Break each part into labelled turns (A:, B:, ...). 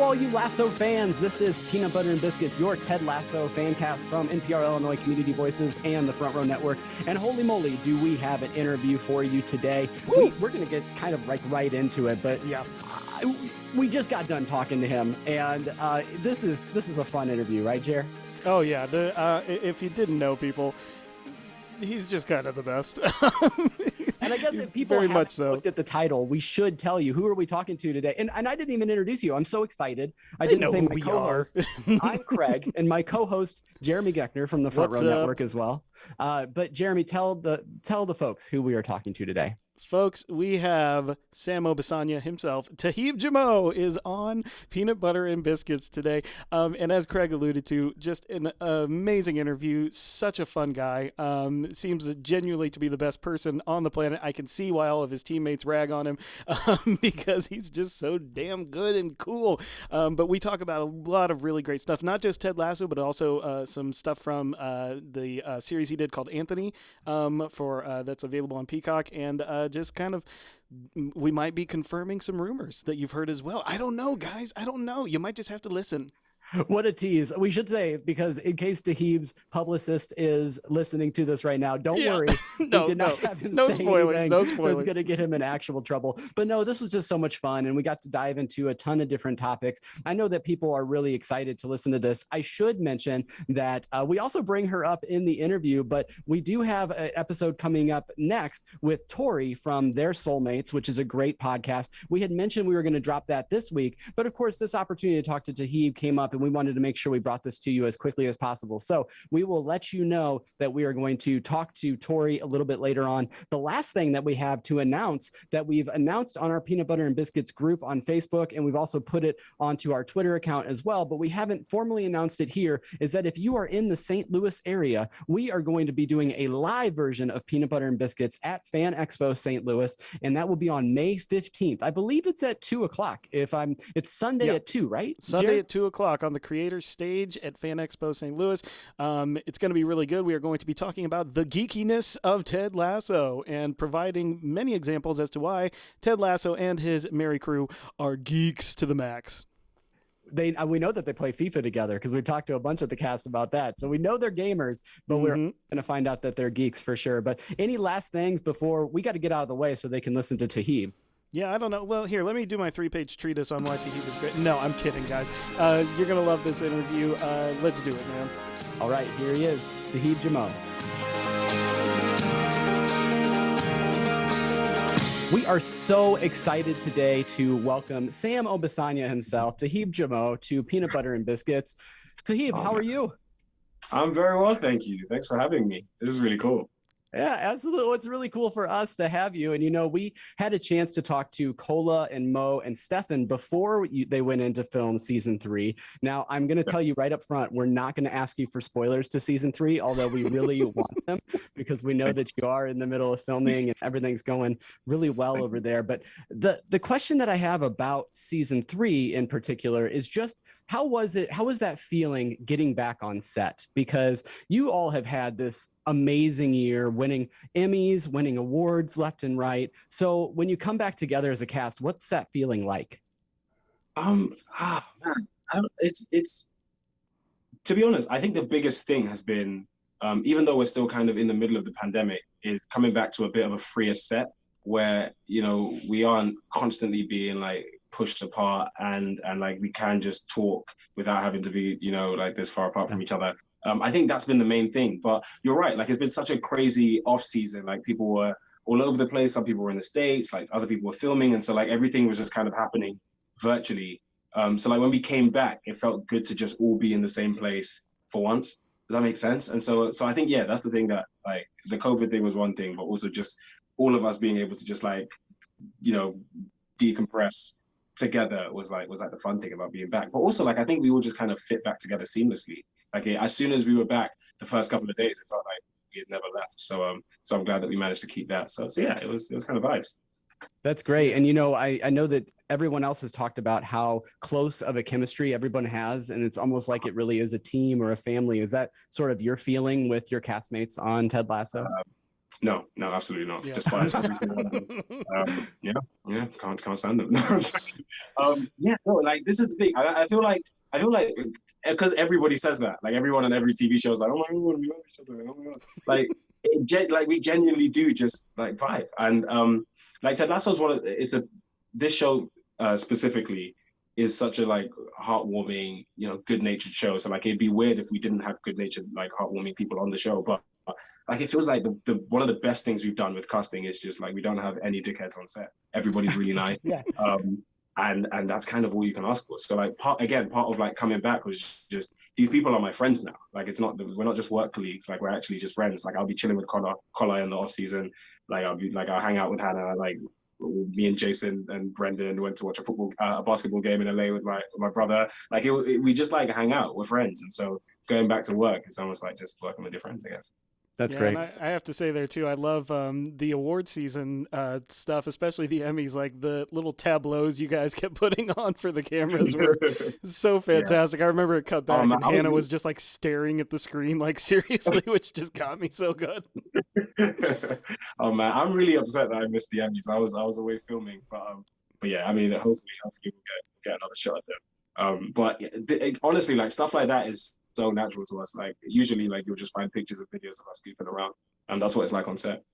A: all you Lasso fans. This is Peanut Butter and Biscuits, your Ted Lasso fan cast from NPR Illinois Community Voices and the Front Row Network. And holy moly, do we have an interview for you today. We're going to get kind of like right into it, but yeah, we just got done talking to him, and this is a fun interview, right, Jer?
B: Oh yeah, if you didn't know, people, he's just kind of the best.
A: And I guess if people haven't looked at the title, we should tell you, who are we talking to today? And I didn't even introduce you. I'm so excited. I didn't say my co-host. I'm Craig, and my co-host, Jeremy Goeckner from the Front Row Network as well. But Jeremy, tell the folks who we are talking to today.
B: Folks, we have Sam Obisanya himself. Toheeb Jimoh is on Peanut Butter and Biscuits today. And as Craig alluded to, just an amazing interview. Such a fun guy. Seems genuinely to be the best person on the planet. I can see why all of his teammates rag on him because he's just so damn good and cool. But we talk about a lot of really great stuff, not just Ted Lasso, but also some stuff from the series he did called Anthony that's available on Peacock. And just kind of, we might be confirming some rumors that you've heard as well. I don't know, guys. I don't know. You might just have to listen.
A: What a tease. We should say, because in case Toheeb's publicist is listening to this right now, don't worry.
B: No,
A: we did not have him
B: no
A: say
B: spoilers.
A: anything
B: No spoilers.
A: that's going to get him in actual trouble. But no, this was just so much fun, and we got to dive into a ton of different topics. I know that people are really excited to listen to this. I should mention that we also bring her up in the interview, but we do have an episode coming up next with Tori from Their Soulmates, which is a great podcast. We had mentioned we were going to drop that this week, but of course, this opportunity to talk to Toheeb came up, and we wanted to make sure we brought this to you as quickly as possible. So we will let you know that we are going to talk to Tori a little bit later on. The last thing that we have to announce, that we've announced on our Peanut Butter and Biscuits group on Facebook, and we've also put it onto our Twitter account as well, but we haven't formally announced it here, is that if you are in the St. Louis area, we are going to be doing a live version of Peanut Butter and Biscuits at Fan Expo St. Louis, and that will be on May 15th. I believe it's at 2 o'clock. It's Sunday at 2, right?
B: Sunday at 2 o'clock on the Creator Stage at Fan Expo St. Louis. It's going to be really good. We are going to be talking about the geekiness of Ted Lasso and providing many examples as to why Ted Lasso and his merry crew are geeks to the max.
A: We know that they play FIFA together because we've talked to a bunch of the cast about that. So we know they're gamers, but we're going to find out that they're geeks for sure. But any last things before we got to get out of the way so they can listen to Toheeb?
B: Yeah, I don't know. Well, here, let me do my 3-page treatise on why Toheeb is great. No, I'm kidding, guys. You're going to love this interview. Let's do it, man.
A: All right, here he is, Toheeb Jimoh. We are so excited today to welcome Sam Obisanya himself, Toheeb Jimoh, to Peanut Butter and Biscuits. Toheeb, how are you?
C: I'm very well, thank you. Thanks for having me. This is really cool.
A: Yeah, absolutely. It's really cool for us to have you. And, we had a chance to talk to Kola and Mo and Stefan before they went into film season 3. Now, I'm going to tell you right up front, we're not going to ask you for spoilers to season 3, although we really want them because we know that you are in the middle of filming and everything's going really well over there. But the question that I have about season 3 in particular is just, how was that feeling getting back on set? Because you all have had this amazing year, winning Emmys, winning awards left and right. So when you come back together as a cast, what's that feeling like?
C: Man, it's to be honest, I think the biggest thing has been, even though we're still kind of in the middle of the pandemic, is coming back to a bit of a freer set where, we aren't constantly being like pushed apart and like we can just talk without having to be, like this far apart from each other. I think that's been the main thing, but you're right. Like, it's been such a crazy off season. Like, people were all over the place. Some people were in the States, like other people were filming. And so like everything was just kind of happening virtually. So like when we came back, it felt good to just all be in the same place for once. Does that make sense? And so I think, yeah, that's the thing, that like the COVID thing was one thing, but also just all of us being able to just like, decompress together was like the fun thing about being back. But also, like, I think we all just kind of fit back together seamlessly. Like, as soon as we were back, the first couple of days, it felt like we had never left. So I'm glad that we managed to keep that. So yeah, it was kind of vibes.
A: That's great. And I know that everyone else has talked about how close of a chemistry everyone has, and it's almost like it really is a team or a family. Is that sort of your feeling with your castmates on Ted Lasso?
C: No, absolutely not.
B: Yeah.
C: Despise every single one of them. Yeah, can't stand them. No, I'm joking. Yeah, no, like this is the thing. I feel like because everybody says that, like everyone on every TV show is like, oh my god, we love each other. Oh my god, like like we genuinely do just like vibe. And like Ted Lasso's this show specifically is such a like heartwarming, good natured show. So like it'd be weird if we didn't have good natured, like heartwarming people on the show, but like it feels like the one of the best things we've done with casting is just like we don't have any dickheads on set. Everybody's really nice.
A: Yeah.
C: And that's kind of all you can ask for. So like part of like coming back was just these people are my friends now. Like we're not just work colleagues, like we're actually just friends. Like I'll be chilling with Collar in the off season. Like I'll hang out with Hannah. Like me and Jason and Brendan went to watch a basketball game in LA with my brother. Like we just like hang out. We're friends. And so going back to work, it's almost like just working with your friends, I guess.
A: That's great.
B: And I have to say there too, I love the award season stuff, especially the Emmys. Like the little tableaus you guys kept putting on for the cameras were so fantastic. Yeah. I remember it cut back and Hannah was just like staring at the screen, like seriously, which just got me so good.
C: Oh man, I'm really upset that I missed the Emmys. I was away filming, but yeah, I mean, hopefully we'll get another shot at them. But honestly, like stuff like that is so natural to us. Like usually like you'll just find pictures and videos of us goofing around, and that's what it's like on set.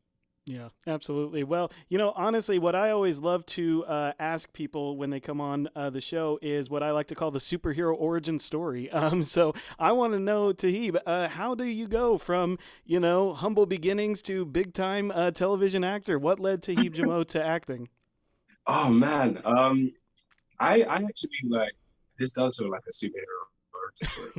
B: Yeah, absolutely. Well, honestly, what I always love to ask people when they come on the show is what I like to call the superhero origin story. So I want to know, Toheeb, how do you go from, humble beginnings to big time television actor? What led Toheeb Jimoh to acting?
C: Oh man, I actually like this does feel like a superhero.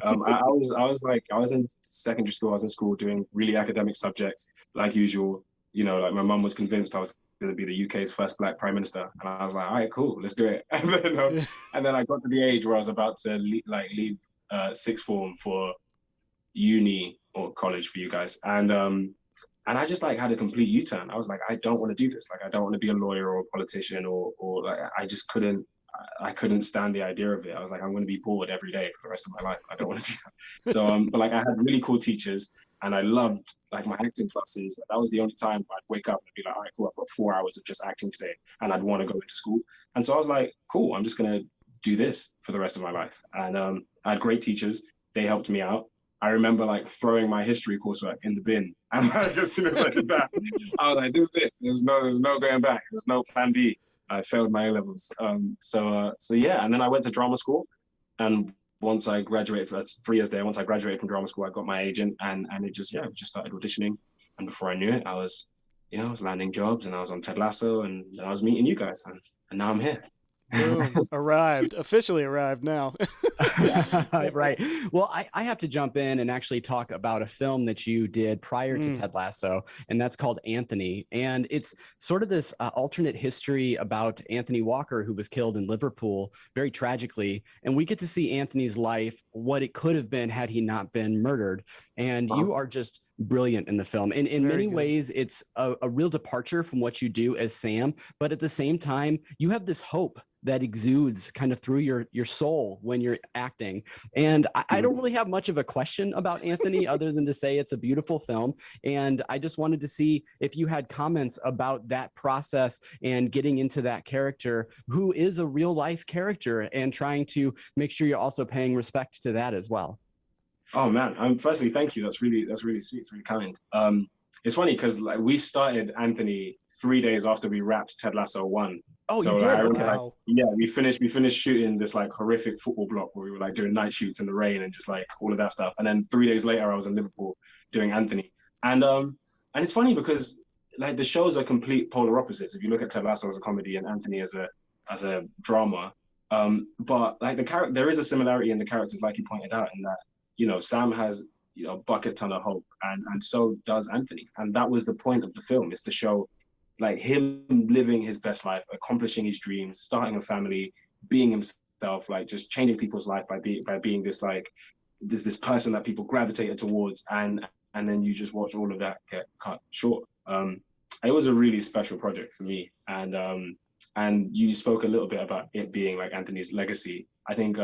C: I was in secondary school. I was in school doing really academic subjects, like usual. Like my mum was convinced I was going to be the UK's first Black Prime Minister, and I was like, all right, cool, let's do it. And then I got to the age where I was about to leave sixth form for uni or college for you guys, and I just like had a complete U-turn. I was like, I don't want to do this. Like, I don't want to be a lawyer or a politician or like I just couldn't. I couldn't stand the idea of it. I was like, I'm going to be bored every day for the rest of my life. I don't want to do that. So, but like I had really cool teachers and I loved like my acting classes. That was the only time I'd wake up and be like, all right, cool, I've got 4 hours of just acting today. And I'd want to go into school. And so I was like, cool, I'm just going to do this for the rest of my life. And I had great teachers. They helped me out. I remember like throwing my history coursework in the bin. And like, as soon as I did that, I was like, this is it. There's no going back. There's no plan B. I failed my A-levels. So yeah, and then I went to drama school. And once I graduated, that's 3 years there, once I graduated from drama school, I got my agent and it just started auditioning. And before I knew it, I was landing jobs and I was on Ted Lasso and I was meeting you guys and now I'm here.
B: Boom, officially arrived now.
A: Right. Well, I have to jump in and actually talk about a film that you did prior to Ted Lasso, and that's called Anthony. And it's sort of this alternate history about Anthony Walker, who was killed in Liverpool very tragically. And we get to see Anthony's life, what it could have been had he not been murdered. And you are just brilliant in the film. And in many ways, it's a real departure from what you do as Sam. But at the same time, you have this hope that exudes kind of through your soul when you're acting. And I don't really have much of a question about Anthony other than to say it's a beautiful film. And I just wanted to see if you had comments about that process and getting into that character who is a real life character and trying to make sure you're also paying respect to that as well.
C: Oh man, firstly, thank you. That's really sweet. It's really kind. It's funny because like we started Anthony 3 days after we wrapped Ted Lasso 1.
A: Oh, so,
C: you did?
A: I
C: remember, we finished shooting this like horrific football block where we were like doing night shoots in the rain and just like all of that stuff. And then 3 days later, I was in Liverpool doing Anthony. And it's funny because like the shows are complete polar opposites. If you look at Ted Lasso as a comedy and Anthony as a drama, but like there is a similarity in the characters, like you pointed out, in that Sam has a bucket ton of hope, and so does Anthony. And that was the point of the film, is to show like him living his best life, accomplishing his dreams, starting a family, being himself, like just changing people's life by being this like this person that people gravitated towards, and then you just watch all of that get cut short. It was a really special project for me, and you spoke a little bit about it being like Anthony's legacy. I think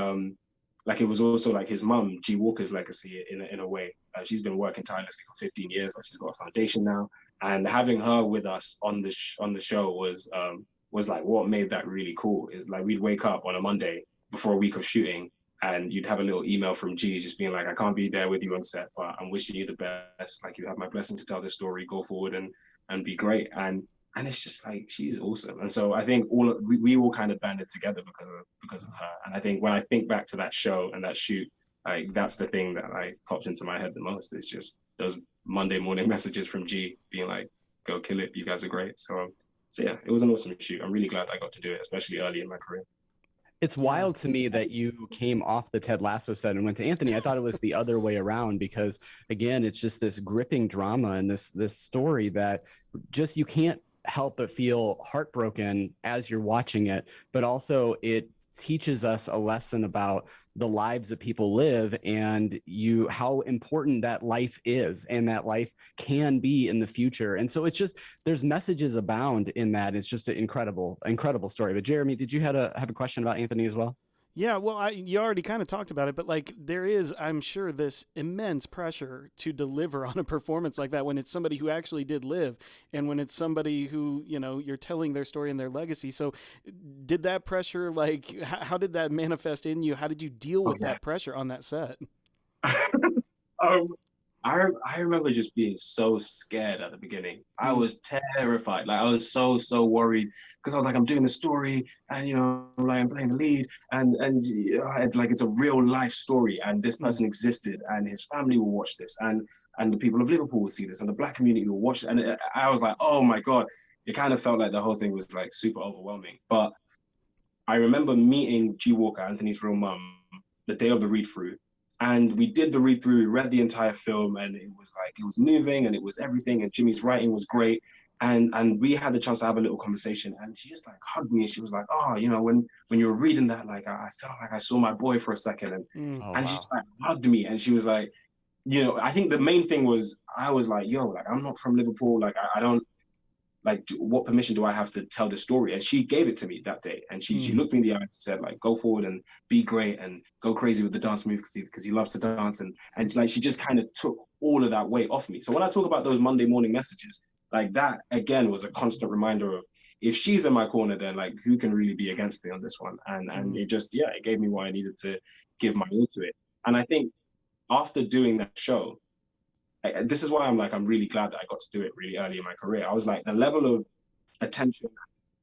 C: like it was also like his mum, G. Walker's legacy in a way. She's been working tirelessly for 15 years. Like she's got a foundation now, And having her with us on the show was like what made that really cool. Is like we'd wake up on a Monday before a week of shooting, and you'd have a little email from G just being like, I can't be there with you on set, but I'm wishing you the best. Like, you have my blessing to tell this story, go forward and be great. And it's just like, she's awesome. And so I think we all kind of banded together because of her. And I think when I think back to that show and that shoot, like that's the thing that like pops into my head the most. It's just those Monday morning messages from G being like, go kill it, you guys are great. So yeah, it was an awesome shoot. I'm really glad I got to do it, especially early in my career.
A: It's wild to me that you came off the Ted Lasso set and went to Anthony. I thought it was the other way around because, again, it's just this gripping drama and this story that just you can't help but feel heartbroken as you're watching it, but also it teaches us a lesson about the lives that people live and how important that life is and that life can be in the future. And so it's just, there's messages abound in that. It's just an incredible story. But Jeremy, did you have a question about Anthony as well?
B: Yeah, well, you already kind of talked about it, but like there is, I'm sure, this immense pressure to deliver on a performance like that when it's somebody who actually did live and when it's somebody who, you know, you're telling their story and their legacy. So did that pressure, like, how did that manifest in you? How did you deal with that pressure on that set?
C: I remember just being so scared at the beginning. I was terrified. Like I was so worried because I was like, I'm doing the story and, you know, like I'm playing the lead and it's like, it's a real life story and this person existed and his family will watch this and the people of Liverpool will see this and the Black community will watch it. And I was like, oh my God, it kind of felt like the whole thing was like super overwhelming. But I remember meeting G Walker, Anthony's real mum, the day of the read through. And we did the read through, we read the entire film, and it was like, it was moving and it was everything. And Jimmy's writing was great. And we had the chance to have a little conversation. And she just like hugged me. And she was like, oh, you know, when you were reading that, like, I felt like I saw my boy for a second. And, she just like hugged me. And she was like, you know, I think the main thing was, I was like, yo, like, I'm not from Liverpool. Like, I don't, like, what permission do I have to tell the story? And she gave it to me that day. And she looked me in the eye and said, like, go forward and be great and go crazy with the dance move because he loves to dance. And like, she just kind of took all of that weight off me. So when I talk about those Monday morning messages, like that, again, was a constant reminder of, if she's in my corner, then like, who can really be against me on this one? And it just, yeah, it gave me what I needed to give my all to it. And I think after doing that show, this is why I'm really glad that I got to do it really early in my career. I was like, the level of attention,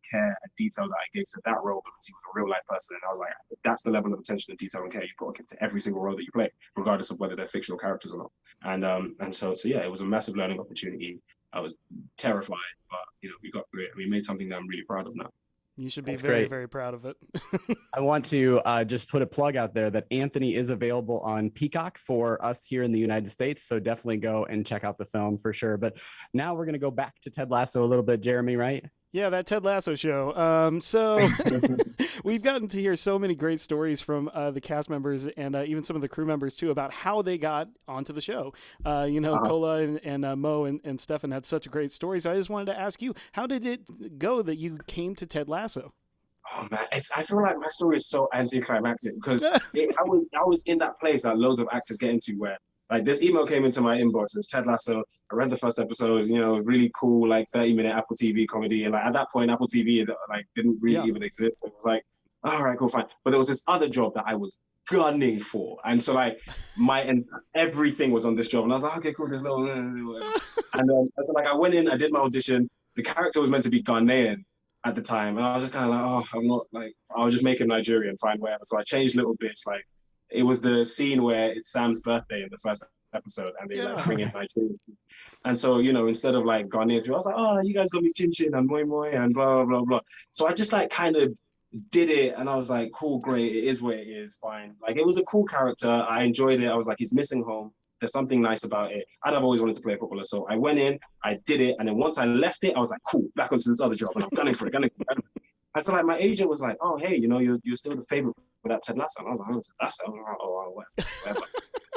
C: care, and detail that I gave to that role, because he was a real life person, and I was like, that's the level of attention and detail and care you've got to give to every single role that you play, regardless of whether they're fictional characters or not. And so yeah, it was a massive learning opportunity. I was terrified, but you know, we got through it. We made something that I'm really proud of now.
B: You should be
A: That's
B: very,
A: great.
B: very proud of it.
A: I want to just put a plug out there that Anthony is available on Peacock for us here in the United States. So definitely go and check out the film for sure. But now we're going to go back to Ted Lasso a little bit, Jeremy, right?
B: Yeah, that Ted Lasso show. So we've gotten to hear so many great stories from the cast members and even some of the crew members too about how they got onto the show. You know, Kola and Mo and Stefan had such a great story. So I just wanted to ask you, how did it go that you came to Ted Lasso?
C: Oh man, I feel like my story is so anticlimactic because I was in that place that loads of actors get into where like this email came into my inbox. It was Ted Lasso. I read the first episode, you know, really cool, like 30-minute Apple TV comedy. And like at that point, Apple TV like didn't really even exist. It was like, all right, cool, fine. But there was this other job that I was gunning for. And so like everything was on this job. And I was like, okay, cool, there's no whatever. And so like I went in, I did my audition. The character was meant to be Ghanaian at the time. And I was just kind of like, oh, I'm not like, I'll just make him Nigerian, fine, whatever. So I changed little bits. Like it was the scene where it's Sam's birthday in the first episode and they like bring in Nigerian. And so, you know, instead of like Ghanaian, I was like, oh, you guys got me chin chin and moi moi and blah, blah, blah, blah. So I just like kind of did it and I was like, cool, great. It is what it is, fine. Like it was a cool character. I enjoyed it. I was like, he's missing home. There's something nice about it. And I've always wanted to play a footballer. So I went in, I did it. And then once I left it, I was like, cool, back onto this other job. And I'm gunning for it. And so like my agent was like, oh, hey, you know, you're still the favorite for that Ted Lasso. And I was like, oh, Ted Lasso. Oh, whatever.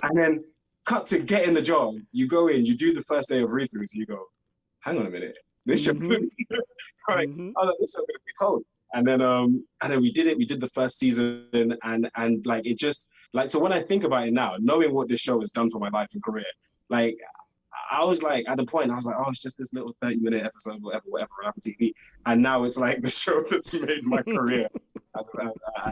C: And then cut to get in the job. You go in, you do the first day of read-throughs. You go, hang on a minute. This show's gonna be right. I was like, this show's gonna be cold. And then we did it. We did the first season, and like it just like so. When I think about it now, knowing what this show has done for my life and career, like I was like, at the point, I was like, oh, it's just this little 30-minute episode, whatever, on Apple TV. And now it's like the show that's made my career.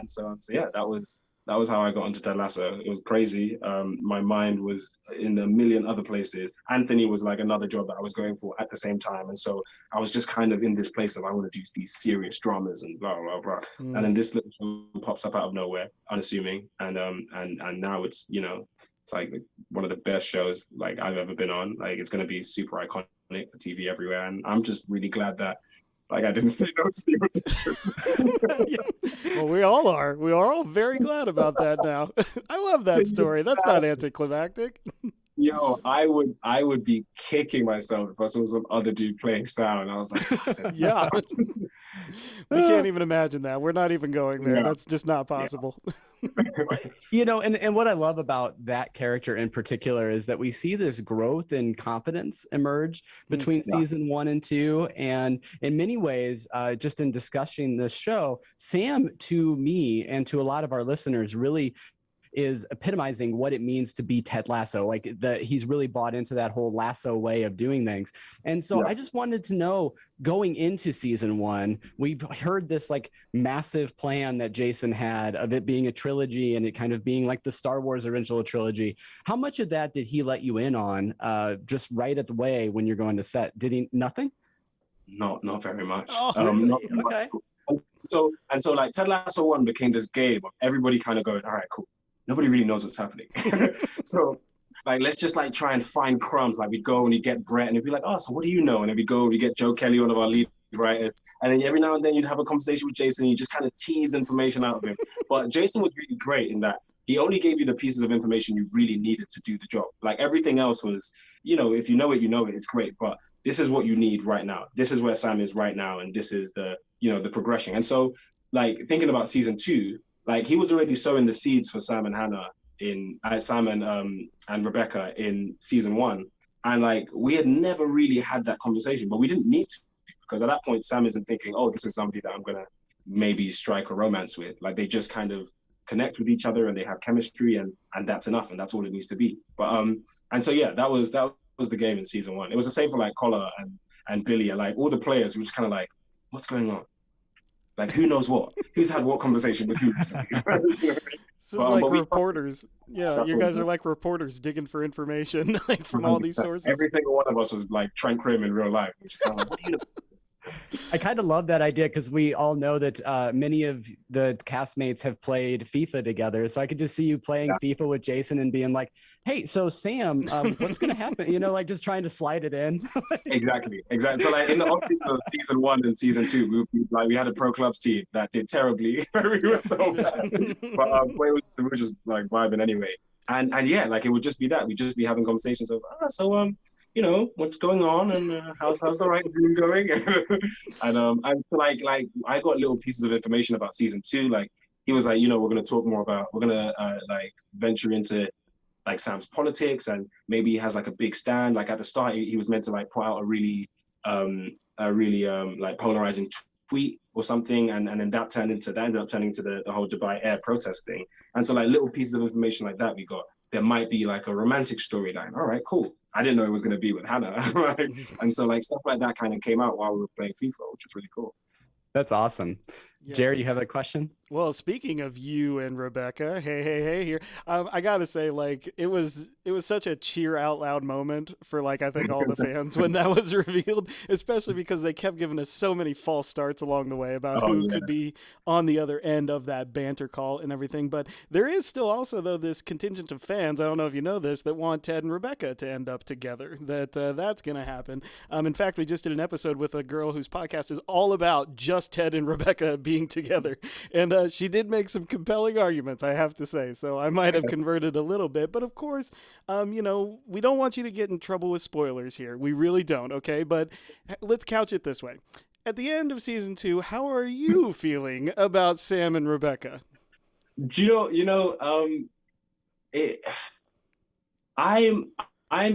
C: So yeah, that was how I got into Ted Lasso. It was crazy. My mind was in a million other places. Anthony was like another job that I was going for at the same time. And so I was just kind of in this place of I want to do these serious dramas and blah, blah, blah. And then this little show pops up out of nowhere, unassuming. And now it's, you know, it's like one of the best shows like I've ever been on. Like it's going to be super iconic for TV everywhere. And I'm just really glad that like I didn't say no to the audition.
B: Well, we all are. We are all very glad about that now. I love that story. That's not anticlimactic.
C: Yo, I would be kicking myself if I saw some other dude playing Sam, and I was like,
B: yeah. We can't even imagine that. We're not even going there. Yeah. That's just not possible.
A: You know, and what I love about that character in particular is that we see this growth and confidence emerge between season 1 and 2. And in many ways, just in discussing this show, Sam, to me and to a lot of our listeners, really is epitomizing what it means to be Ted Lasso. Like he's really bought into that whole Lasso way of doing things. And so I just wanted to know, going into season 1, we've heard this like massive plan that Jason had of it being a trilogy and it kind of being like the Star Wars original trilogy. How much of that did he let you in on just right at the way when you're going to set? Did he? Nothing?
C: Not very much.
A: Oh, really? Okay.
C: So like Ted Lasso 1 became this game of everybody kind of going, all right, cool. Nobody really knows what's happening. So like, let's just like try and find crumbs. Like we go and you get Brett and he'd be like, oh, so what do you know? And then we go, we get Joe Kelly, one of our lead writers. And then every now and then you'd have a conversation with Jason. And you just kind of tease information out of him. But Jason was really great in that he only gave you the pieces of information you really needed to do the job. Like everything else was, you know, if you know it, it's great. But this is what you need right now. This is where Sam is right now. And this is the, you know, the progression. And so like thinking about season 2, like he was already sowing the seeds for Sam and Hannah Sam and Rebecca in season 1. And like, we had never really had that conversation, but we didn't need to, because at that point, Sam isn't thinking, oh, this is somebody that I'm going to maybe strike a romance with. Like they just kind of connect with each other and they have chemistry and that's enough. And that's all it needs to be. But, and so, yeah, that was the game in season 1. It was the same for like Collar and Billy and like all the players were just kind of like, what's going on? Like, who knows what? Who's had what conversation with who?
B: This is like reporters. Yeah, you guys are like reporters digging for information like from all these sources.
C: Every single one of us was like Trent Krim in real life. Which is kind of like, what do you know?
A: I kind of love that idea because we all know that many of the castmates have played FIFA together. So I could just see you playing FIFA with Jason and being like, hey, so Sam, what's going to happen? You know, like just trying to slide it in.
C: Exactly. So like in the off-season of season 1 and season 2, we had a pro clubs team that did terribly. We were so bad. But we were just like vibing anyway. And yeah, like it would just be that. We'd just be having conversations of, you know, what's going on and how's the writing room going? and so like I got little pieces of information about season 2. Like he was like, you know, we're going to like venture into like Sam's politics and maybe he has like a big stand. Like at the start, he was meant to like put out a really like polarizing tweet or something. And then that ended up turning into the whole Dubai Air protest thing. And so like little pieces of information like that we got. There might be like a romantic storyline. All right, cool. I didn't know it was going to be with Hannah. Right? And so like stuff like that kind of came out while we were playing FIFA, which is really cool.
A: That's awesome. Yeah. Jerry, you have a question?
B: Well, speaking of you and Rebecca, hey here. I gotta say, like, it was such a cheer out loud moment for like I think all the fans when that was revealed, especially because they kept giving us so many false starts along the way about who could be on the other end of that banter call and everything. But there is still also though this contingent of fans, I don't know if you know this, that want Ted and Rebecca to end up together. That's gonna happen. In fact, we just did an episode with a girl whose podcast is all about just Ted and Rebecca being together, and she did make some compelling arguments, I have to say. So I might have converted a little bit, but of course, you know, we don't want you to get in trouble with spoilers here. We really don't, okay? But let's couch it this way. At the end of season 2, how are you feeling about Sam and Rebecca?
C: I'm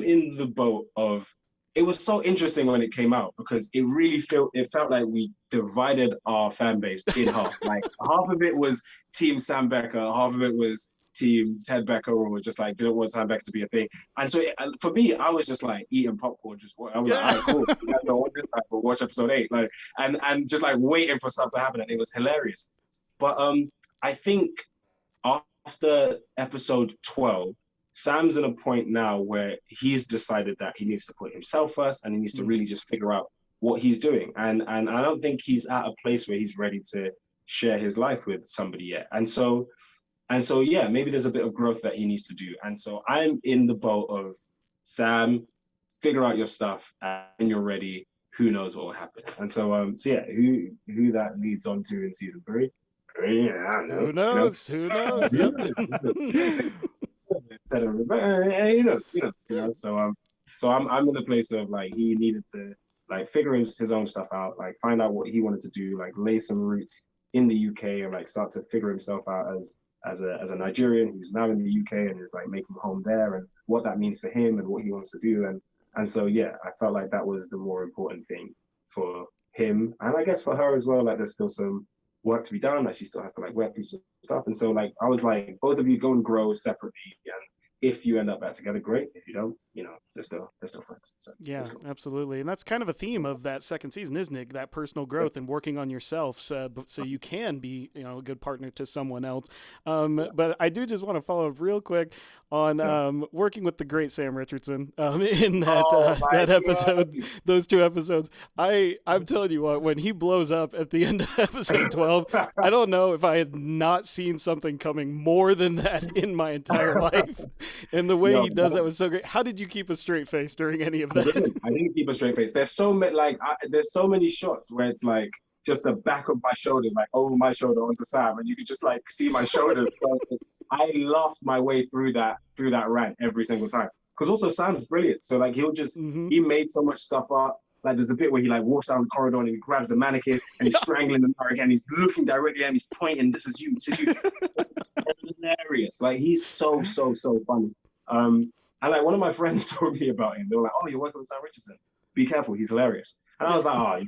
C: in the boat of. It was so interesting when it came out because it felt like we divided our fan base in half. Like half of it was Team Sam Becker, half of it was team Ted Becker or was just like didn't want Sam Becker to be a thing. And so for me, I was just like eating popcorn, just I was like, all right, cool. You guys don't want this type, but watch episode 8, like, and just like waiting for stuff to happen, and it was hilarious. But I think after episode 12, Sam's at a point now where he's decided that he needs to put himself first, and he needs to really just figure out what he's doing. And I don't think he's at a place where he's ready to share his life with somebody yet. And so yeah, maybe there's a bit of growth that he needs to do. And so I'm in the boat of, Sam, figure out your stuff and you're ready. Who knows what will happen? And so yeah, who that leads on to in season 3? Yeah, I don't know.
B: Who knows? Who knows? Yep.
C: So I'm in a place of like, he needed to like figure his own stuff out, like find out what he wanted to do, like lay some roots in the UK and like start to figure himself out as a Nigerian who's now in the UK and is like making home there, and what that means for him and what he wants to do. And so yeah, I felt like that was the more important thing for him, and I guess for her as well. Like there's still some work to be done, like she still has to like work through some stuff. And so like I was like, both of you go and grow separately, and if you end up back together, great. If you don't, they're still friends. So
B: yeah, cool. Absolutely. And that's kind of a theme of that second season, isn't it? That personal growth and working on yourself, so you can be, a good partner to someone else. But I do just want to follow up real quick on working with the great Sam Richardson in that episode, those 2 episodes. I'm telling you what, when he blows up at the end of episode 12, I don't know if I had not seen something coming more than that in my entire life. And the way he does that was so great. How did you keep a straight face during any of that?
C: I didn't keep a straight face. There's so many there's so many shots where it's like just the back of my shoulders, like over my shoulder onto Sam, and you could just like see my shoulders. I laughed my way through that rant every single time. Because also Sam's brilliant. So like he'll just he made so much stuff up. Like there's a bit where he like walks down the corridor and he grabs the mannequin and he's strangling the mannequin and he's looking directly at him, he's pointing, this is you. Hilarious. Like he's so funny. And like one of my friends told me about him. They were like, "Oh, you're working with Sam Richardson. Be careful, he's hilarious." And I was like, "Oh,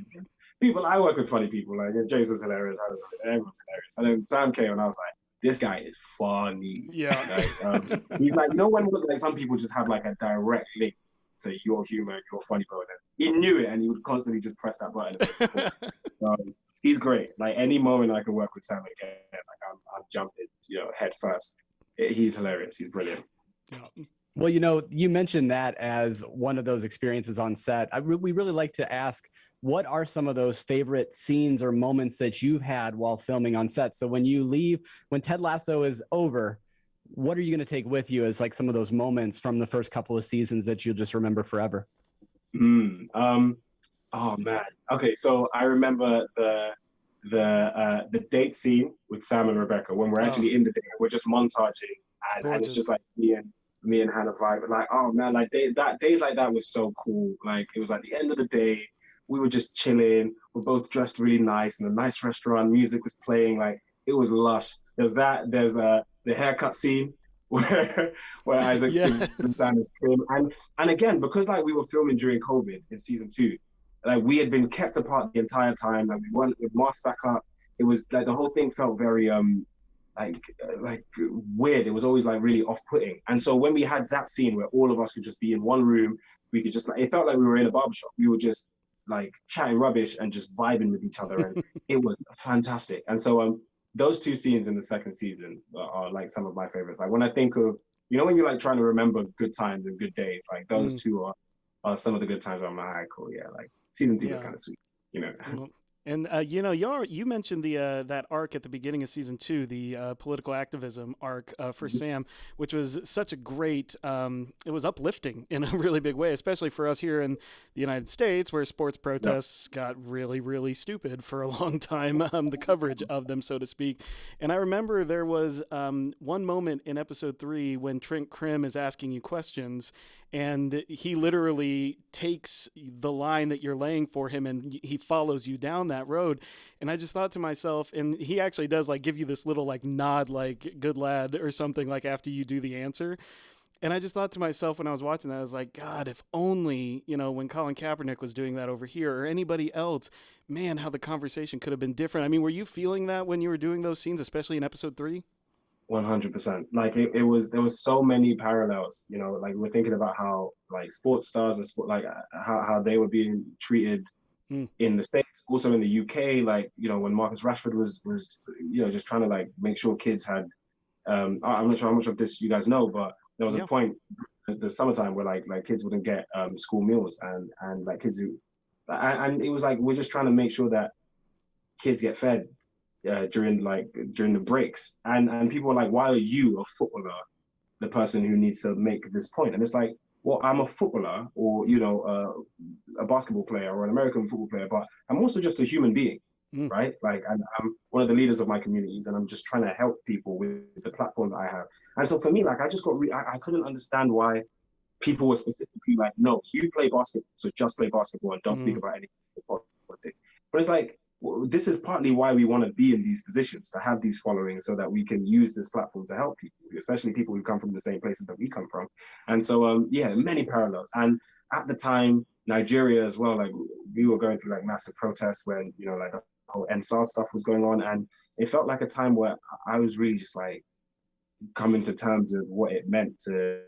C: people, I work with funny people. Like Jason's hilarious, everyone's hilarious." And then Sam came and I was like, "This guy is funny."
B: Yeah.
C: Like, he's like, when like some people just have like a direct link to your humor, your funny bone. He knew it, and he would constantly just press that button. He's great. Like any moment I can work with Sam again, like I'm jumping, head first. He's hilarious. He's brilliant.
B: Yeah.
A: Well, you mentioned that as one of those experiences on set. We really like to ask, what are some of those favorite scenes or moments that you've had while filming on set? So when you leave, when Ted Lasso is over, what are you going to take with you as like some of those moments from the first couple of seasons that you'll just remember forever?
C: Oh man. Okay, so I remember the date scene with Sam and Rebecca when we're actually in the date. We're just montaging, and it's just like me and Hannah vibe. Like, oh man, like days like that was so cool. Like it was like the end of the day, we were just chilling. We're both dressed really nice in a nice restaurant. Music was playing. Like it was lush. There's the haircut scene where Isaac and Sam is trim. And again, because like we were filming during COVID in season 2, like we had been kept apart the entire time. Like we weren't with masks back up. It was like the whole thing felt very like weird. It was always like really off-putting. And so when we had that scene where all of us could just be in one room, we could just like, it felt like we were in a barbershop. We were just like chatting rubbish and just vibing with each other, and it was fantastic. And so those 2 scenes in the second season are like some of my favorites. Like when I think of, when you're like trying to remember good times and good days, like those 2 are some of the good times where I'm like, all right, cool, yeah, like season 2 is kind of sweet,
B: And you mentioned that arc at the beginning of season 2, the political activism arc for Sam, which was such a great. It was uplifting in a really big way, especially for us here in the United States, where sports protests got really, really stupid for a long time. The coverage of them, so to speak. And I remember there was one moment in episode 3 when Trent Krim is asking you questions, and he literally takes the line that you're laying for him and he follows you down that road. And I just thought to myself, and he actually does like give you this little like nod, like good lad or something, like after you do the answer. And I just thought to myself when I was watching that, I was like, God, if only, when Colin Kaepernick was doing that over here or anybody else, man, how the conversation could have been different. I mean, were you feeling that when you were doing those scenes, especially in episode 3?
C: 100%. Like there was so many parallels, you know, like we're thinking about how like sports stars and sport, like how they were being treated in the States, also in the UK, like, you know, when Marcus Rashford was, you know, just trying to like make sure kids had, I'm not sure how much of this you guys know, but there was a point in the summertime where like kids wouldn't get school meals and like kids who, and it was like, we're just trying to make sure that kids get fed during the breaks, and people were like, why are you, a footballer, the person who needs to make this point? And it's like, well, I'm a footballer, or you know, a basketball player or an American football player, but I'm also just a human being, right? Like, and I'm one of the leaders of my communities, and I'm just trying to help people with the platform that I have. And so for me, like, I just got I couldn't understand why people were specifically like, no, you play basketball, so just play basketball and don't speak about anything politics. But it's like, well, this is partly why we want to be in these positions, to have these followings so that we can use this platform to help people, especially people who come from the same places that we come from. And so, yeah, many parallels. And at the time, Nigeria as well, like we were going through like massive protests when, you know, like the whole NSAR stuff was going on. And it felt like a time where I was really just like coming to terms with what it meant to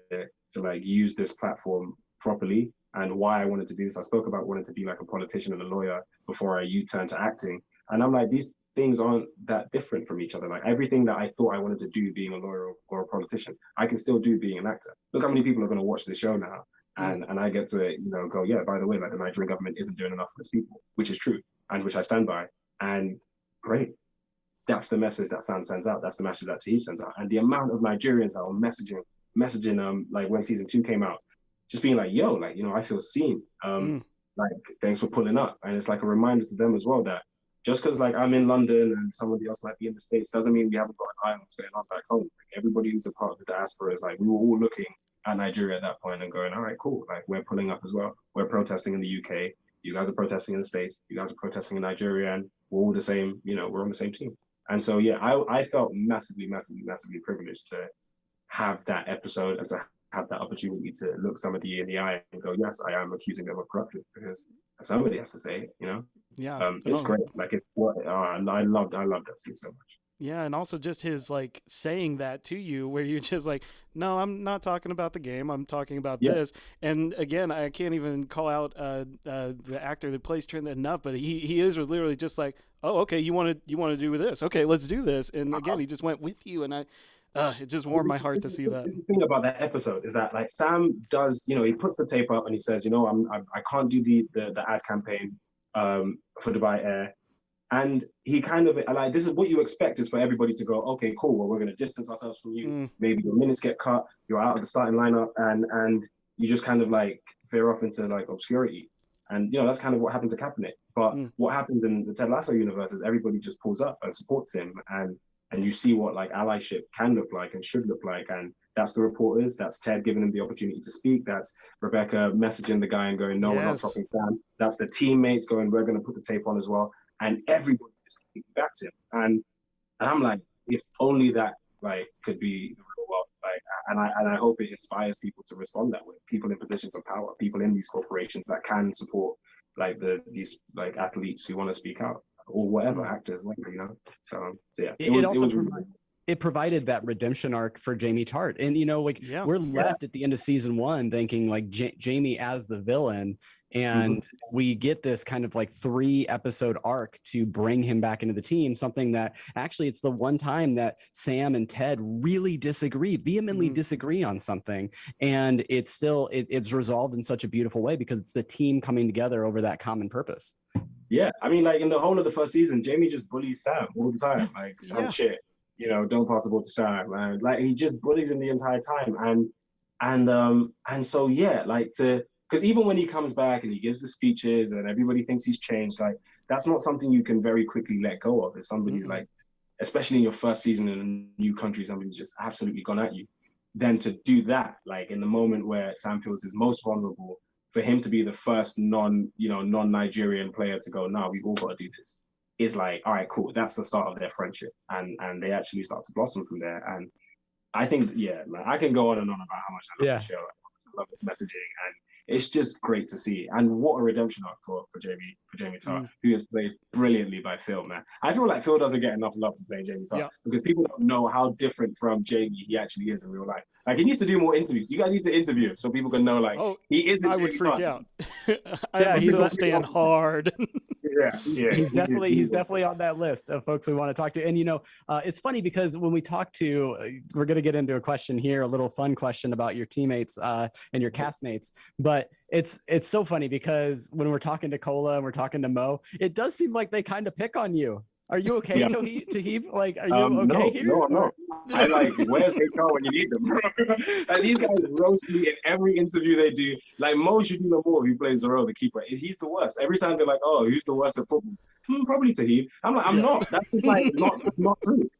C: like use this platform properly and why I wanted to do this. I spoke about wanting to be like a politician and a lawyer before I U-turned to acting. And I'm like, these things aren't that different from each other. Like everything that I thought I wanted to do being a lawyer or a politician, I can still do being an actor. Look how many people are going to watch this show now. And I get to, you know, go, yeah, by the way, like the Nigerian government isn't doing enough for its people, which is true and which I stand by. And great. That's the message that Sam sends out. That's the message that Toheeb sends out. And the amount of Nigerians that were messaging like when season 2 came out, just being like, yo, like, you know, I feel seen. Like, thanks for pulling up. And it's like a reminder to them as well that just because like I'm in London and somebody else might be in the States doesn't mean we haven't got an eye on what's going on back home. Like, everybody who's a part of the diaspora is like, we were all looking at Nigeria at that point and going, all right, cool. Like, we're pulling up as well. We're protesting in the UK. You guys are protesting in the States. You guys are protesting in Nigeria, and we're all the same, you know, we're on the same team. And so, yeah, I felt massively, massively, massively privileged to have that episode and to have that opportunity to look somebody in the eye and go, yes, I am accusing them of corruption, because somebody has to say it, you know?
B: Yeah.
C: It's great. Like, it's what I loved that scene so much.
B: Yeah, and also just his like saying that to you, where you're just like, no, I'm not talking about the game. I'm talking about this. And again, I can't even call out the actor that plays Trent enough, but he is literally just like, oh, okay, you want to do this? Okay, let's do this. And again, he just went with you, and it just warmed my heart to see that.
C: The thing about that episode is that like Sam does, you know, he puts the tape up and he says, you know, I can't do the ad campaign for Dubai Air. And he kind of like, this is what you expect, is for everybody to go, okay, cool, well, we're going to distance ourselves from you. Maybe your minutes get cut, you're out of the starting lineup, and you just kind of like veer off into like obscurity. And, you know, that's kind of what happened to Kaepernick. But what happens in the Ted Lasso universe is everybody just pulls up and supports him. And you see what like allyship can look like and should look like. And that's the reporters, that's Ted giving him the opportunity to speak, that's Rebecca messaging the guy and going, no, we're not dropping Sam. That's the teammates going, we're going to put the tape on as well. And everybody just backs him. And I'm like, if only that like could be the real world. Like, and I hope it inspires people to respond that way. People in positions of power, people in these corporations that can support like these like athletes who want to speak out, or whatever, actors, whatever, you know. So yeah,
A: it provided that redemption arc for Jamie Tartt. And, you know, like we're left at the end of season 1 thinking like Jamie as the villain. And we get this kind of like 3-episode arc to bring him back into the team, something that actually it's the one time that Sam and Ted really vehemently disagree on something. And it's still, it's resolved in such a beautiful way because it's the team coming together over that common purpose.
C: Yeah, I mean, like in the whole of the first season, Jamie just bullies Sam all the time. Like, Sam shit, you know, don't pass the ball to Sam. Man. Like, he just bullies him the entire time. And so, yeah, like because even when he comes back and he gives the speeches and everybody thinks he's changed, like that's not something you can very quickly let go of. If somebody's like, especially in your first season in a new country, somebody's just absolutely gone at you, then to do that, like in the moment where Sam feels is most vulnerable, for him to be the first non-Nigerian player to go, no, we've all got to do this, is like, all right, cool. That's the start of their friendship. And they actually start to blossom from there. And I think, like, I can go on and on about how much I love the show. I love its messaging. And it's just great to see. And what a redemption arc for Jamie Tartt, who has played brilliantly by Phil, man. I feel like Phil doesn't get enough love for playing Jamie Tartt because people don't know how different from Jamie he actually is in real life. Like, he needs to do more interviews. You guys need to interview him so people can know, like, he isn't
B: I would
C: Jamie
B: freak
C: Tartt.
B: out. He'll stand hard.
C: Yeah.
A: He's definitely on that list of folks we want to talk to. And, you know, it's funny because when we talk to, we're going to get into a question here, a little fun question about your teammates and your castmates. But it's so funny because when we're talking to Cola and we're talking to Mo, it does seem like they kind of pick on you. Are you okay, Toheeb? Like, are you okay here?
C: No, I'm not. I like, where's HR when you need them, bro? Like, these guys roast me in every interview they do. Like, Mo should do no more. Who plays Zorro, the keeper? He's the worst. Every time they're like, oh, who's the worst at football? Probably Toheeb. I'm like, I'm not. That's just like, that's not true.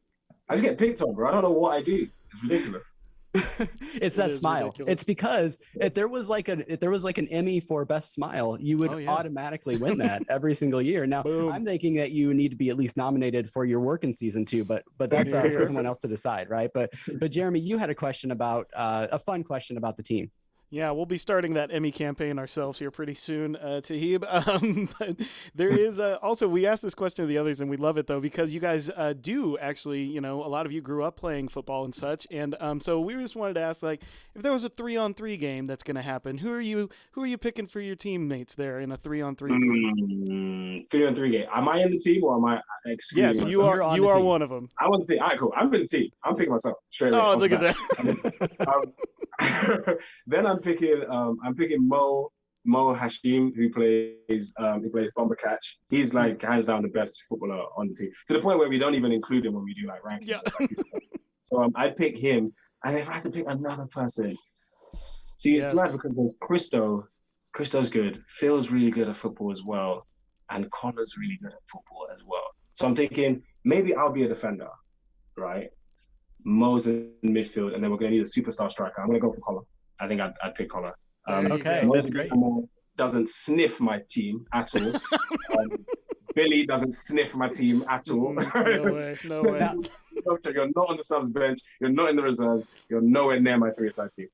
C: I just get picked on, bro. I don't know what I do. It's ridiculous.
A: It's that smile. Ridiculous. It's because if there was like an Emmy for best smile, you would automatically win that every single year. Now, I'm thinking that you need to be at least nominated for your work in season 2, but that's for someone else to decide, right? But Jeremy, you had a question about a fun question about the team.
B: Yeah, we'll be starting that Emmy campaign ourselves here pretty soon, Toheeb. But there is also, we asked this question to the others, and we love it, though, because you guys do actually, you know, a lot of you grew up playing football and such. And so we just wanted to ask, like, if there was a 3-on-3 game that's going to happen, who are you picking for your teammates there in a 3-on-3 game?
C: 3-on-3 game. Am I in the team or am I excluding
B: myself?
C: Yes,
B: you are one of them.
C: I want to say, all right, cool. I'm in the team. I'm picking myself straight away.
B: Oh, look at that.
C: Then I'm picking Mo Hashim, who plays Bomber Catch. He's like hands down the best footballer on the team, to the point where we don't even include him when we do like rankings.
B: Yeah.
C: So I'd pick him, and if I had to pick another person, see, it's mad because there's Christo. Christo's good. Phil's really good at football as well, and Connor's really good at football as well. So I'm thinking maybe I'll be a defender, right? Mo's in midfield, and then we're going to need a superstar striker. I'm going to go for Connor. I think I'd pick Connor.
A: Okay, that's great.
C: Doesn't sniff my team at all. Billy doesn't sniff my team at all.
B: No way.
C: You're not on the subs bench. You're not in the reserves. You're nowhere near my 3-a-side team.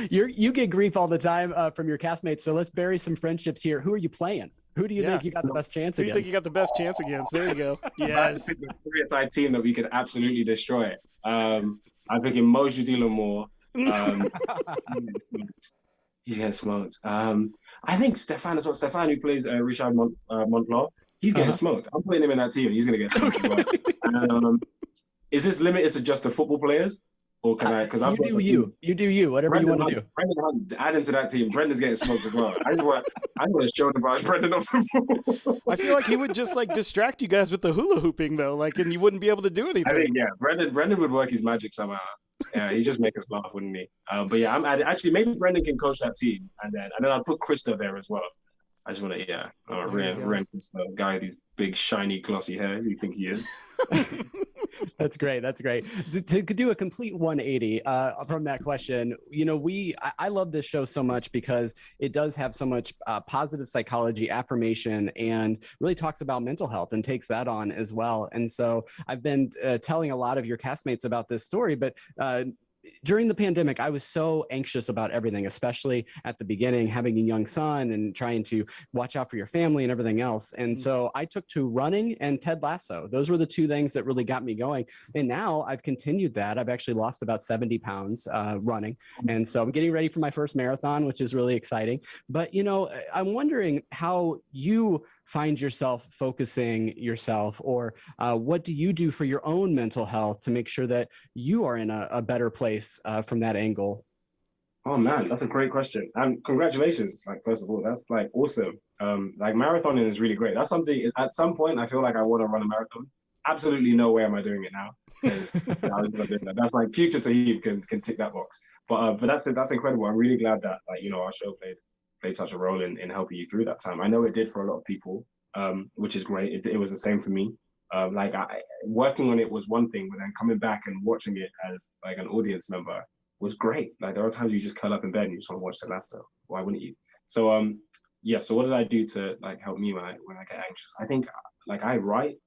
A: You get grief all the time from your castmates. So let's bury some friendships here. Who are you playing? Who do you think you got the best chance against?
B: Who do you think you got the best chance against? There you go. Yes.
C: I pick the 3-a-side team that we could absolutely destroy. I'm picking Mojo Dilamore. He's getting smoked. I think Stefan as well. Stefan, who plays Richard Montlaw, he's getting smoked. I'm putting him in that team, and he's going to get smoked as well. Is this limited to just the football players? Or can I? Because
A: you do you. Whatever you want to do.
C: Brendan Hunt, add him to that team. Brendan's getting smoked as well. I want to show them about Brendan off the ball.
B: I feel like he would just like distract you guys with the hula hooping though, like, and you wouldn't be able to do anything.
C: I think Brendan would work his magic somehow. Yeah, he'd just make us laugh, wouldn't he? But yeah, I'm actually maybe Brendan can coach that team, and then I'll put Krista there as well. I just want to Ren Krista, guy with these big shiny glossy hair. Who do you think he is?
A: That's great. To do a complete 180 from that question, you know, I love this show so much because it does have so much positive psychology, affirmation, and really talks about mental health and takes that on as well. And so I've been telling a lot of your castmates about this story, but during the pandemic, I was so anxious about everything, especially at the beginning, having a young son and trying to watch out for your family and everything else. And so I took to running and Ted Lasso. Those were the two things that really got me going. And now I've continued that. I've actually lost about 70 pounds running. And so I'm getting ready for my first marathon, which is really exciting. But, you know, I'm wondering how you find yourself focusing yourself, or what do you do for your own mental health to make sure that you are in a better place from that angle?
C: Oh man, that's a great question. And congratulations, like, first of all, that's like awesome. Like, marathoning is really great. That's something, at some point, I feel like I want to run a marathon. Absolutely no way am I doing it now. That's like future Toheeb can tick that box. But that's incredible. I'm really glad that, like, you know, our show played such a role in helping you through that time. I know it did for a lot of people, which is great. It was the same for me. Working on it was one thing, but then coming back and watching it as like an audience member was great. Like, there are times you just curl up in bed and you just want to watch Ted Lasso. Why wouldn't you? So so what did I do to like help me when I get anxious? I think like I write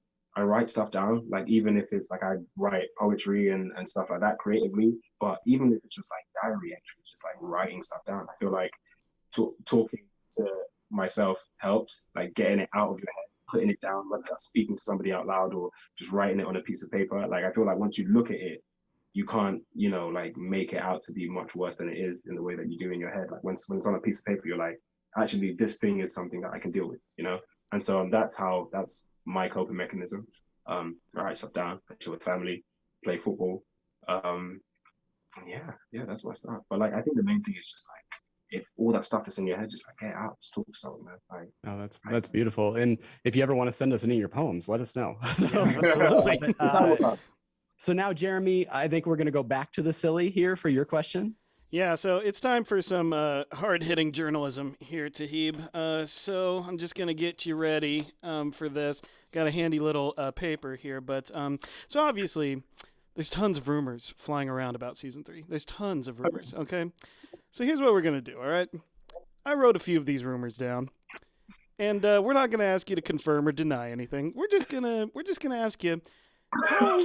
C: stuff down, like, even if it's like I write poetry and stuff like that creatively, but even if it's just like diary entries, just like writing stuff down, I feel like talking to myself helps, like getting it out of your head, putting it down, whether that's speaking to somebody out loud or just writing it on a piece of paper. Like, I feel like once you look at it, you can't, like make it out to be much worse than it is in the way that you do in your head. Like when it's on a piece of paper, you're like, actually, this thing is something that I can deal with, And so that's my coping mechanism. Write stuff down, chill with family, play football. Yeah, that's my stuff. But like, I think the main thing is just like, if all that stuff that's in your head, just like get it out, just talk to someone, man. Like,
A: oh, that's beautiful. And if you ever want to send us any of your poems, let us know.
B: Absolutely.
A: So now, Jeremy, I think we're going to go back to the silly here for your question.
B: Yeah, so it's time for some hard-hitting journalism here, Toheeb. So I'm just going to get you ready for this. Got a handy little paper here. But so obviously, there's tons of rumors flying around about Season 3. There's tons of rumors, okay? So here's what we're going to do, all right? I wrote a few of these rumors down. And we're not going to ask you to confirm or deny anything. We're just gonna ask you,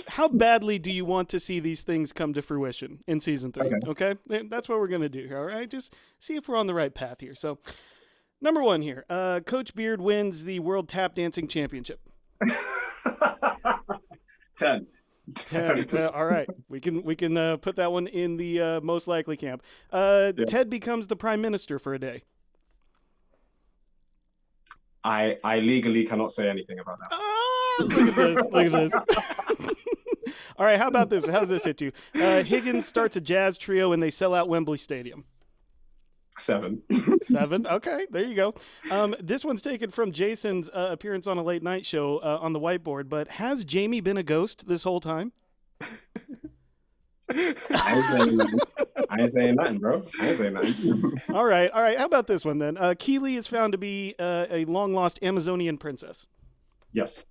B: how badly do you want to see these things come to fruition in Season 3? Okay? That's what we're going to do here, all right? Just see if we're on the right path here. So, number one here, Coach Beard wins the World Tap Dancing Championship.
C: 10.
B: 10. All right. We can put that one in the most likely camp. Ted becomes the prime minister for a day.
C: I legally cannot say anything about that.
B: Look at this. All right, how about this? How's this hit you? Higgins starts a jazz trio and they sell out Wembley Stadium.
C: 7.
B: 7? Okay, there you go. This one's taken from Jason's appearance on a late night show on the whiteboard, but has Jamie been a ghost this whole time?
C: I ain't saying nothing, bro. I ain't saying nothing.
B: All right. How about this one then? Keely is found to be a long-lost Amazonian princess.
C: Yes.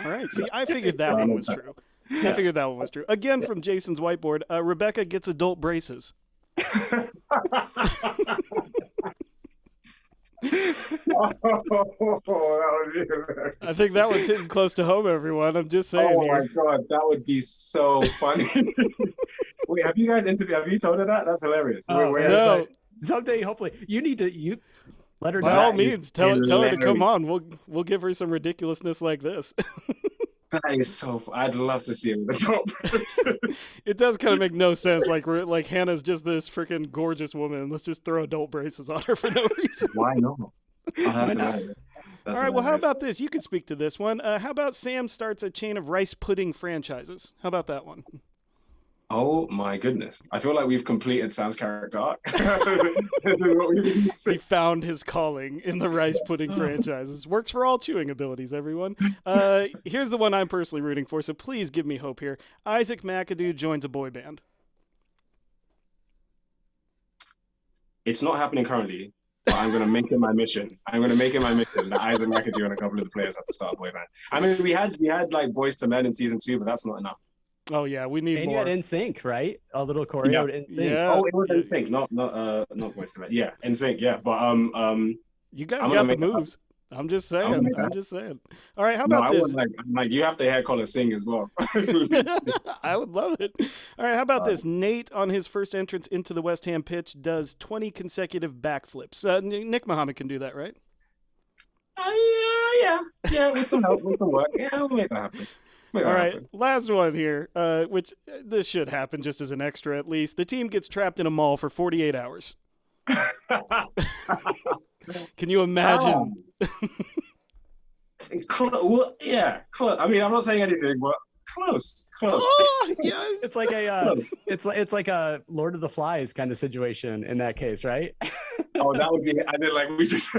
B: All right. See, I figured that one was true. I figured that one was true. Again, from jason's whiteboard, Rebecca gets adult braces.
C: I
B: think that one's hitting close to home, everyone. I'm just saying.
C: Oh my god, that would be so funny. Wait, have you guys interviewed? Have you told her that? That's hilarious.
A: Oh,
B: no.
A: Like, someday, hopefully, you need to let her know.
B: By all means, tell her to come on. We'll give her some ridiculousness like this.
C: That is so. I'd love to see it with a top person.
B: It does kind of make no sense. Like Hannah's just this freaking gorgeous woman. Let's just throw adult braces on her for no reason.
C: Why not? Oh, that's hilarious.
B: All right. Well, how about this? You could speak to this one. How about Sam starts a chain of rice pudding franchises? How about that one?
C: Oh my goodness! I feel like we've completed Sam's character arc.
B: He found his calling in the rice pudding franchises. Works for all chewing abilities, everyone. Here's the one I'm personally rooting for, so please give me hope here. Isaac McAdoo joins a boy band.
C: It's not happening currently, but I'm going to make it my mission. That Isaac McAdoo and a couple of the players have to start a boy band. I mean, we had like Boys to Men in season 2, but that's not enough.
B: Oh yeah, we need more.
A: And you had NSYNC, right? A little choreo NSYNC.
B: Yeah.
C: Oh, it was NSYNC, not Boys to Men. Yeah, NSYNC. Yeah, but
B: you guys got the moves. I'm just saying. All right, how about this?
C: You have to hear Colin sing as well.
B: I would love it. All right, how about this? Nate, on his first entrance into the West Ham pitch, does 20 consecutive backflips. Nick Muhammad can do that, right?
C: Yeah. With some help, with some work. Yeah, we'll make that happen.
B: All right, last one here, which this should happen just as an extra at least. The team gets trapped in a mall for 48 hours. Can you imagine?
C: Close. I mean, I'm not saying anything, but close.
B: Oh, yes.
A: It's like it's like a Lord of the Flies kind of situation in that case, right?
C: Oh, that would be. I did like we just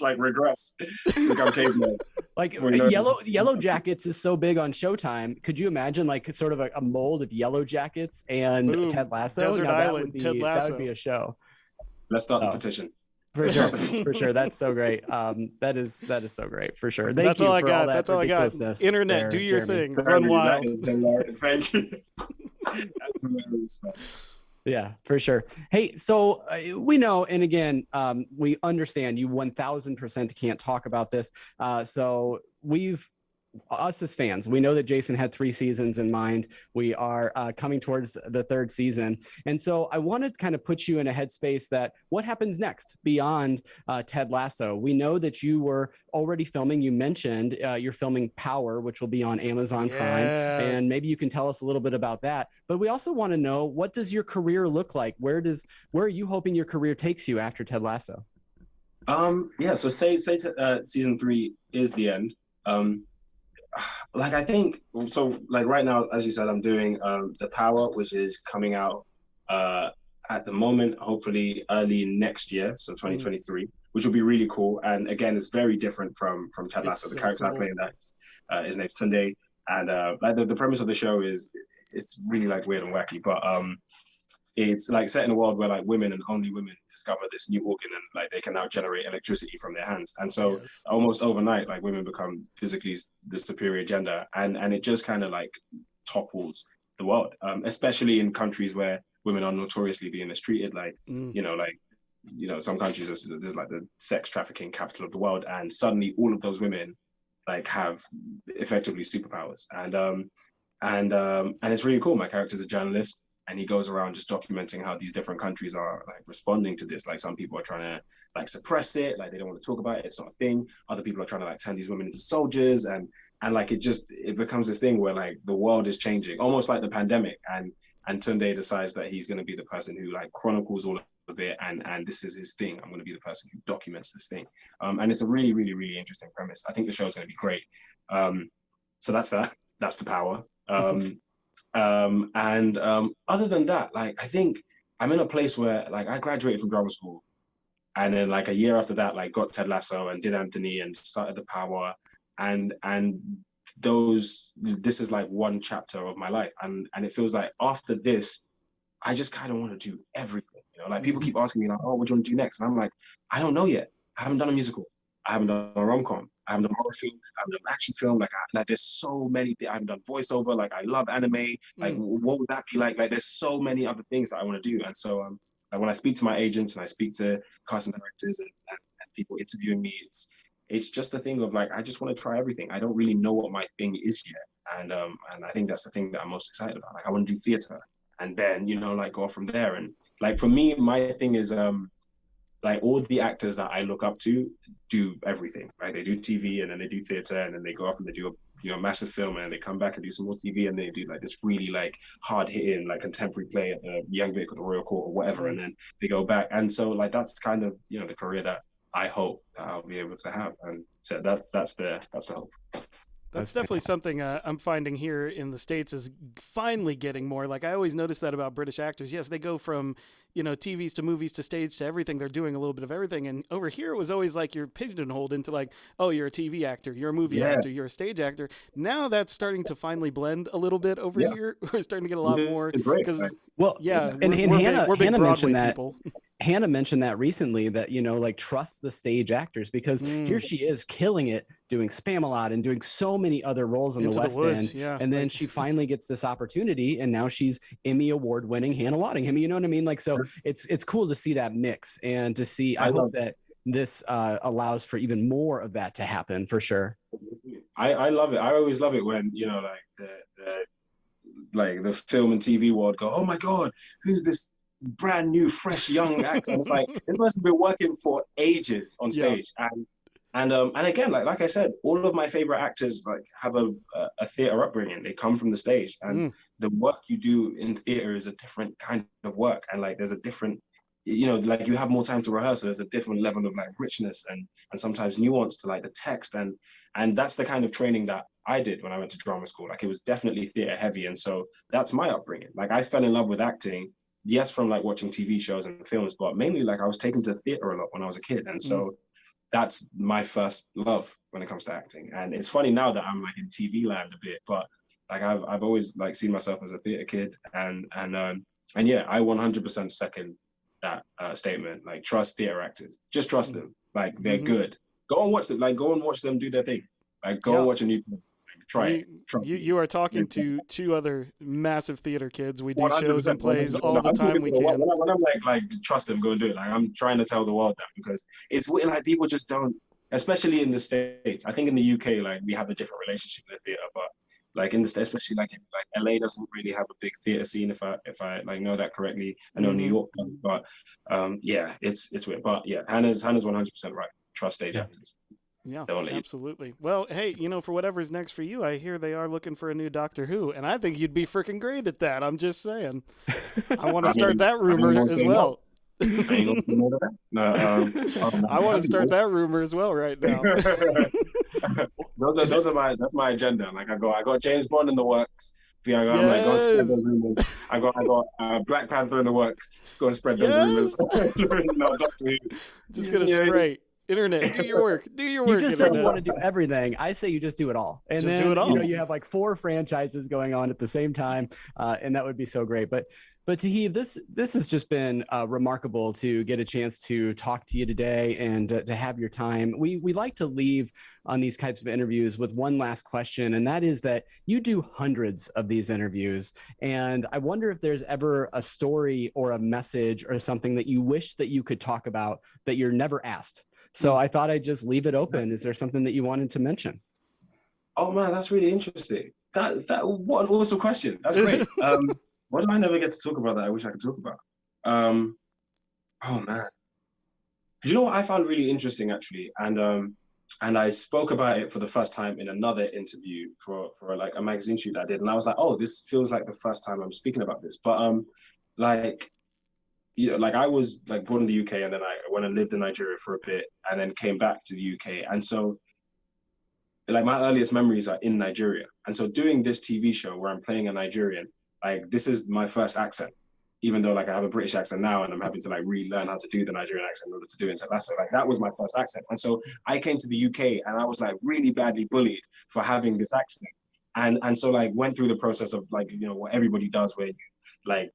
C: like regress. Become cavemen.
A: Like Yellow Jackets is so big on Showtime. Could you imagine like sort of a mold of Yellow Jackets and
B: Boom.
A: Ted Lasso?
B: Desert Island, Ted Lasso.
A: That would be a show.
C: Let's start the petition.
A: For sure. That's so great. That is so great for sure. That's
B: all I got. That's all I got. Internet, do your thing. Run wild.
C: Thank you. That's hilarious.
A: Yeah, for sure. Hey, so we know, and again, we understand you 1000% can't talk about this. So we've us as fans, we know that Jason had 3 seasons in mind. We are coming towards the 3rd season. And so I want to kind of put you in a headspace that what happens next beyond Ted Lasso? We know that you were already filming. You mentioned you're filming Power, which will be on Amazon Prime. And maybe you can tell us a little bit about that. But we also want to know, what does your career look like? Where are you hoping your career takes you after Ted Lasso?
C: Yeah, so say season 3 is the end. Like, I think, so like right now, as you said, I'm doing The Power, which is coming out at the moment, hopefully early next year, so 2023, which will be really cool. And again, it's very different from Ted Lasso. The character I play in that, his name's Tunde. And like the premise of the show is, it's really like weird and wacky, but it's like set in a world where like women and only women discover this new organ, and like they can now generate electricity from their hands. And so almost overnight, like women become physically the superior gender, and it just kind of like topples the world, especially in countries where women are notoriously being mistreated. Like, some countries there's like the sex trafficking capital of the world, and suddenly all of those women like have effectively superpowers. And it's really cool. My character's a journalist, and he goes around just documenting how these different countries are like responding to this. Like, some people are trying to like suppress it, like they don't want to talk about it, it's not a thing. Other people are trying to like turn these women into soldiers, and like it becomes this thing where like the world is changing, almost like the pandemic. And Tunde decides that he's going to be the person who like chronicles all of it, and this is his thing. I'm going to be the person who documents this thing. And it's a really, really, really interesting premise. I think the show's going to be great. So that's The Power. Other than that, like, I think I'm in a place where like I graduated from drama school, and then like a year after that, like got Ted Lasso and did Anthony and started The Power, and this is like one chapter of my life, and it feels like after this I just kind of want to do everything, like people keep asking me like, oh, what do you want to do next? And I'm like, I don't know yet. I haven't done a musical, I haven't done a rom-com, I haven't done a horror film, I haven't done an action film. Like there's so many things. I haven't done voiceover. Like, I love anime. Like, what would that be like? Like, there's so many other things that I want to do. And so like when I speak to my agents and I speak to casting directors and people interviewing me, it's just a thing of like, I just want to try everything. I don't really know what my thing is yet. And I think that's the thing that I'm most excited about. Like, I want to do theater, and then, like go from there. And like, for me, my thing is like all the actors that I look up to do everything, right? They do TV, and then they do theater, and then they go off and they do a massive film, and they come back and do some more TV, and they do like this really like hard hitting like contemporary play at the Young Vic or the Royal Court or whatever, and then they go back. And so like that's kind of the career that I hope that I'll be able to have, and so that's the hope.
B: That's definitely something I'm finding here in the States is finally getting more. Like, I always notice that about British actors. Yes, they go from, TVs to movies to stage to everything. They're doing a little bit of everything. And over here, it was always like you're pigeonholed into like, oh, you're a TV actor, you're a movie actor, you're a stage actor. Now that's starting to finally blend a little bit over here. We're starting to get a lot more. Because,
A: Hannah mentioned that. People. Hannah mentioned that recently, that, like, trust the stage actors, because here she is killing it, doing Spamalot and doing so many other roles in the West End. Yeah. And then she finally gets this opportunity, and now she's Emmy Award winning Hannah Waddingham. You know what I mean? Like, so it's cool to see that mix, and to see, I hope that this allows for even more of that to happen, for sure.
C: I love it. I always love it when, like the film and TV world go, oh my God, who's this brand new, fresh, young actor? And it's like, this person's been working for ages on stage. And again, like I said, all of my favorite actors like have a theater upbringing. They come from the stage, and the work you do in theater is a different kind of work. And like, there's a different, like you have more time to rehearse. So there's a different level of like richness and sometimes nuance to like the text. And that's the kind of training that I did when I went to drama school. Like, it was definitely theater heavy. And so that's my upbringing. Like, I fell in love with acting, yes, from like watching TV shows and films, but mainly like I was taken to theater a lot when I was a kid. And so that's my first love when it comes to acting. And it's funny now that I'm like in TV land a bit, but like I've always like seen myself as a theater kid. And yeah, I 100% second that statement. Like, trust theater actors, just trust them. Like, they're good. Go and watch them. Like, go and watch them do their thing. Like, go and watch a new film. Try it. Trust me.
B: You are talking to two other massive theater kids. We do shows and plays all the time we can.
C: When I'm like trust them, go and do it. Like, I'm trying to tell the world that, because it's like people just don't especially in the States. I think in the UK, like we have a different relationship with the theater, but like in the States, especially like in like LA doesn't really have a big theater scene if I like know that correctly. I know New York does, but yeah, it's weird. But yeah, Hannah's 100% right. Trust stage actors.
B: Yeah, absolutely. Well, hey, for whatever's next for you, I hear they are looking for a new Doctor Who, and I think you'd be freaking great at that. I'm just saying. I want to start that rumor as well.
C: I
B: want to start that rumor as well right now.
C: That's my agenda. Like I got James Bond in the works. Yeah, I'm like, go and spread those rumors. I got Black Panther in the works. Go and spread those rumors. No, Doctor Who.
B: Just gonna spray. Internet, do your work. Do your work.
A: You just said you want to do everything. I say you just do it all, and just then do it all. You have like 4 franchises going on at the same time, and that would be so great. But Toheeb, this has just been remarkable to get a chance to talk to you today and to have your time. We like to leave on these types of interviews with one last question, and that is that you do hundreds of these interviews, and I wonder if there's ever a story or a message or something that you wish that you could talk about that you're never asked. So I thought I'd just leave it open. Is there something that you wanted to mention?
C: Oh man, that's really interesting. What an awesome question. That's great. What do I never get to talk about that I wish I could talk about? Oh man. Do you know what I found really interesting actually? And I spoke about it for the first time in another interview for like a magazine shoot that I did. And I was like, oh, this feels like the first time I'm speaking about this. But like, like I was like born in the UK, and then I went and lived in Nigeria for a bit, and then came back to the UK. And so like my earliest memories are in Nigeria. And so doing this TV show where I'm playing a Nigerian, like this is my first accent, even though like I have a British accent now and I'm having to like relearn how to do the Nigerian accent in order to do it in Ted Lasso. Like that was my first accent. And so I came to the UK and I was like really badly bullied for having this accent. And so like went through the process of like, what everybody does where you like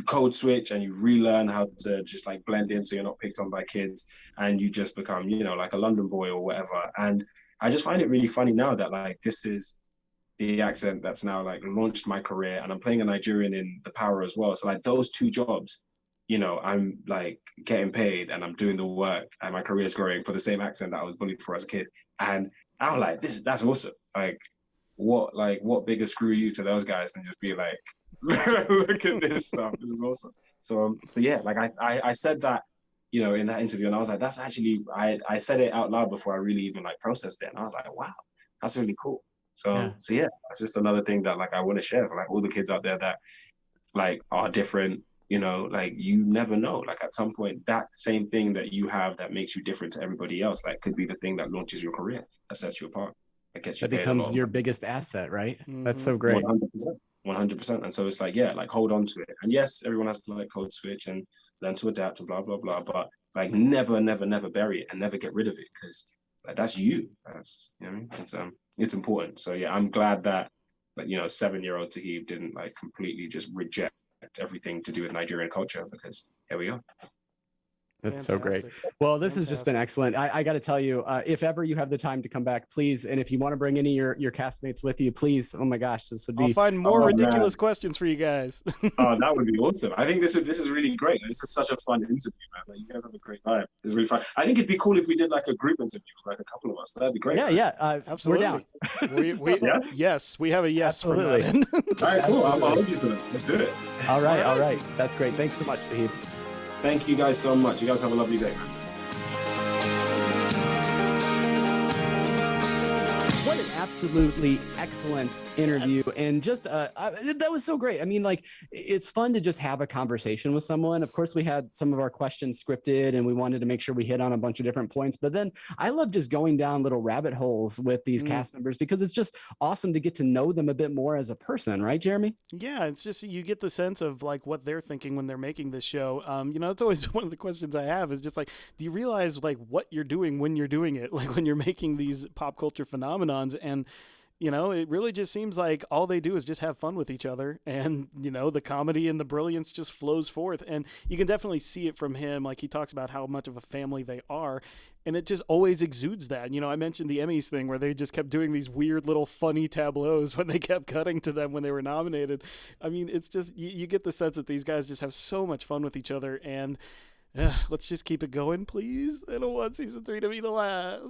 C: code switch and you relearn how to just like blend in so you're not picked on by kids and you just become, like a London boy or whatever. And I just find it really funny now that like this is the accent that's now like launched my career, and I'm playing a Nigerian in The Power as well. So like those 2 jobs, I'm like getting paid and I'm doing the work and my career is growing for the same accent that I was bullied for as a kid. And I'm like, that's awesome. Like what bigger screw you to those guys than just be like, look at this stuff. This is awesome. So yeah, like I said that, in that interview, and I was like, that's actually, I said it out loud before I really even like processed it. And I was like, wow, that's really cool. So yeah, that's just another thing that like I want to share for like all the kids out there that like are different, like you never know. Like at some point, that same thing that you have that makes you different to everybody else, like could be the thing that launches your career, that sets you apart. That
A: becomes your biggest asset, right? Mm-hmm. That's so great.
C: 100%. And so it's like, yeah, like hold on to it. And yes, everyone has to like code switch and learn to adapt and blah, blah, blah. But like never bury it and never get rid of it, because like that's you. That's, it's important. So yeah, I'm glad that like, 7-year-old Toheeb didn't like completely just reject everything to do with Nigerian culture, because here we are.
A: That's so great. Well, this has just been excellent. I got to tell you, if ever you have the time to come back, please. And if you want to bring any of your castmates with you, please. Oh my gosh, this would be.
B: I'll find more ridiculous questions for you guys.
C: Oh, that would be awesome. I think this is really great. This is such a fun interview, man. Like, you guys have a great vibe. It's really fun. I think it'd be cool if we did like a group interview, like a couple of us. That'd be great.
A: Yeah,
B: absolutely. We're down. Yes, we have a yes.
A: Absolutely.
C: All right, cool. I'll hold you to it. Let's do it.
A: All right. That's great. Thanks so much, Toheeb.
C: Thank you guys so much. You guys have a lovely day, man.
A: What an absolutely excellent interview. And just that was so great. I mean, like, it's fun to just have a conversation with someone. Of course, we had some of our questions scripted and we wanted to make sure we hit on a bunch of different points, but then I love just going down little rabbit holes with these cast members, because it's just awesome to get to know them a bit more as a person, right, Jeremy?
B: Yeah, it's just, you get the sense of like what they're thinking when they're making this show. It's always one of the questions I have is just like, do you realize like what you're doing when you're doing it? Like when you're making these pop culture phenomenons, and it really just seems like all they do is just have fun with each other, and the comedy and the brilliance just flows forth, and you can definitely see it from him. Like he talks about how much of a family they are, and it just always exudes that. I mentioned the Emmys thing where they just kept doing these weird little funny tableaus when they kept cutting to them when they were nominated. I mean, it's just, you get the sense that these guys just have so much fun with each other, and Let's just keep it going, please. I don't want season 3 to be the last.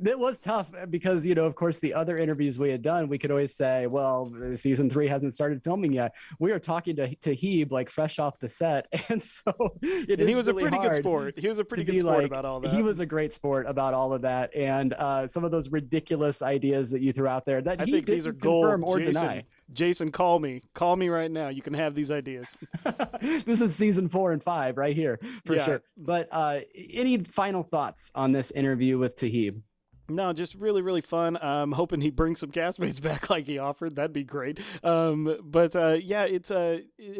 A: It was tough because, of course, the other interviews we had done, we could always say, well, season 3 hasn't started filming yet. We were talking to Toheeb like fresh off the set. And so
B: he was really a pretty good sport. He was a pretty good sport about all that.
A: He was a great sport about all of that. And some of those ridiculous ideas that you threw out there that he didn't confirm or deny.
B: Jason, call me. Call me right now. You can have these ideas.
A: This is season 4 and 5 right here for sure. But any final thoughts on this interview with Toheeb?
B: No, just really, really fun. I'm hoping he brings some castmates back like he offered. That'd be great. It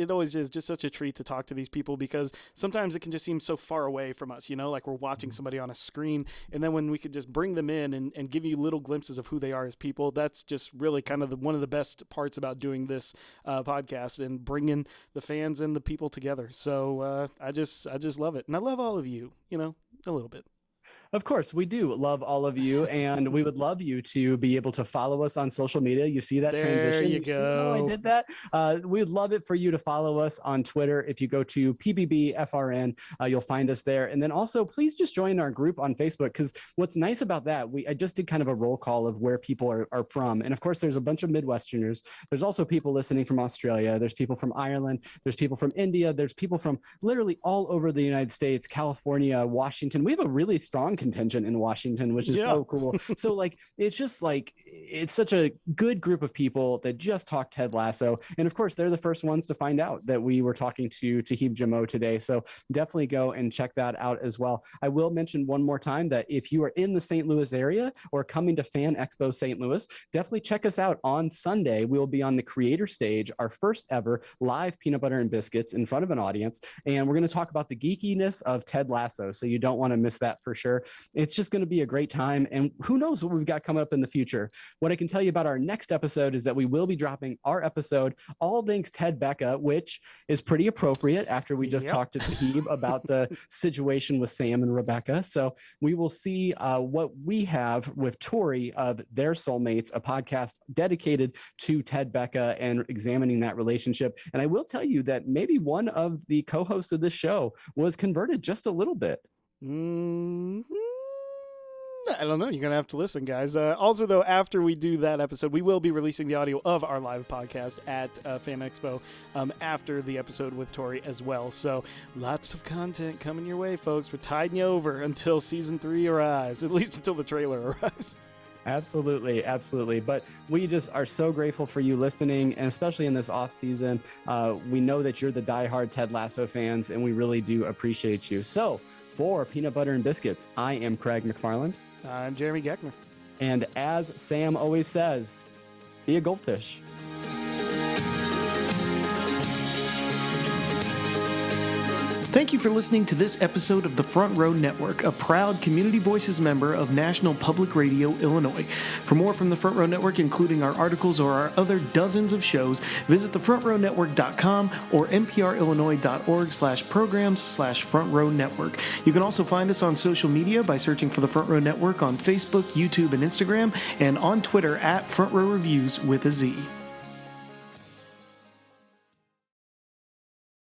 B: always is just such a treat to talk to these people because sometimes it can just seem so far away from us, like we're watching somebody on a screen. And then when we could just bring them in and give you little glimpses of who they are as people, that's just really kind of one of the best parts about doing this podcast and bringing the fans and the people together. So I just love it. And I love all of you, a little bit.
A: Of course, we do love all of you, and we would love you to be able to follow us on social media. You see that transition?
B: There you go.
A: See how I did that? We would love it for you to follow us on Twitter. If you go to PBBFRN, you'll find us there. And then also, please just join our group on Facebook, because what's nice about that, I just did kind of a roll call of where people are from. And of course, there's a bunch of Midwesterners. There's also people listening from Australia. There's people from Ireland. There's people from India. There's people from literally all over the United States, California, Washington. We have a really strong contingent in Washington, which is so cool. So it's just it's such a good group of people that just talk Ted Lasso. And of course, they're the first ones to find out that we were talking to Toheeb Jimoh today. So definitely go and check that out as well. I will mention one more time that if you are in the St. Louis area or coming to Fan Expo St. Louis, definitely check us out on Sunday. We will be on the creator stage, our first ever live peanut butter and biscuits in front of an audience. And we're going to talk about the geekiness of Ted Lasso. So you don't want to miss that for sure. It's just going to be a great time. And who knows what we've got coming up in the future. What I can tell you about our next episode is that we will be dropping our episode, All Things Ted Becca, which is pretty appropriate after we just talked to Toheeb about the situation with Sam and Rebecca. So we will see what we have with Tori of Their Soulmates, a podcast dedicated to Ted Becca and examining that relationship. And I will tell you that maybe one of the co-hosts of this show was converted just a little bit.
B: I don't know. You're going to have to listen, guys. Also, though, after we do that episode, we will be releasing the audio of our live podcast at Fan Expo after the episode with Tori as well. So lots of content coming your way, folks. We're tiding you over until season 3 arrives, at least until the trailer arrives.
A: Absolutely. Absolutely. But we just are so grateful for you listening, and especially in this off season. We know that you're the diehard Ted Lasso fans, and we really do appreciate you. So for Peanut Butter and Biscuits, I am Craig McFarland.
B: I'm Jeremy Goeckner.
A: And as Sam always says, be a goldfish.
D: Thank you for listening to this episode of the Front Row Network, a proud Community Voices member of National Public Radio, Illinois. For more from the Front Row Network, including our articles or our other dozens of shows, visit thefrontrownetwork.com or nprillinois.org/programs/Front Row Network. You can also find us on social media by searching for the Front Row Network on Facebook, YouTube, and Instagram, and on Twitter at Front Row Reviews with a Z.